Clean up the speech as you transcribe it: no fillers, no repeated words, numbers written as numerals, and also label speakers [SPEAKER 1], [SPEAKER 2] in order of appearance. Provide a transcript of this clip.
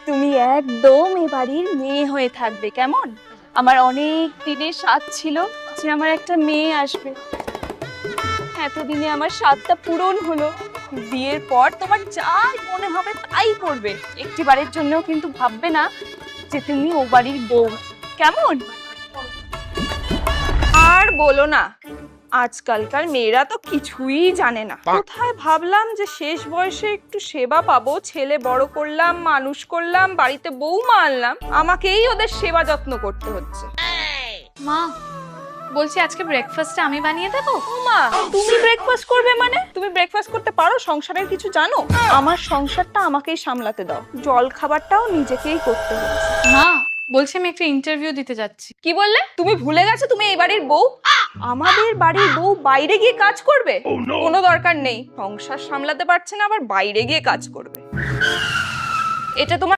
[SPEAKER 1] তুমি একদম এ বাড়ির মেয়ে হয়ে থাকবে, কেমন? আমার অনেক দিনের স্বাদ ছিল যে আমার একটা মেয়ে আসবে। এতদিনে আমার স্বাদটা পূরণ হলো। বিয়ের পর তোমার যাই মনে হবে তাই করবে, একটিবারের জন্যও কিন্তু ভাববে না যে তুমি ও বাড়ির বউ, কেমন? আর বলো না, আজকালকার মেয়েরা তো কিছুই জানে না। কোথায় ভাবলাম যে শেষ বয়সে একটু সেবা পাবো, ছেলে বড় করলাম, মানুষ করলাম, বাড়িতে বউমা আনলাম, আমাকেই ওদের সেবা যত্ন করতে হচ্ছে।
[SPEAKER 2] মা বলছি আজকে ব্রেকফাস্টটা আমি বানিয়ে দেবো।
[SPEAKER 1] মা, তুমি ব্রেকফাস্ট করবে মানে? তুমি ব্রেকফাস্ট করতে পারো? সংসারের কিছু জানো? আমার সংসারটা আমাকেই সামলাতে দাও, জল খাবারটাও নিজেকেই করতে হচ্ছে।
[SPEAKER 2] মা বলছি আমি একটা ইন্টারভিউ দিতে যাচ্ছি।
[SPEAKER 1] কি বললে? তুমি ভুলে গেছো তুমি এই বাড়ির বউ? আমাদের বাড়ির বউ বাইরে গিয়ে কাজ করবে? কোনো দরকার নেই, সংসার সামলাতে পারছে না আবার বাইরে গিয়ে কাজ করবে। এটা তোমার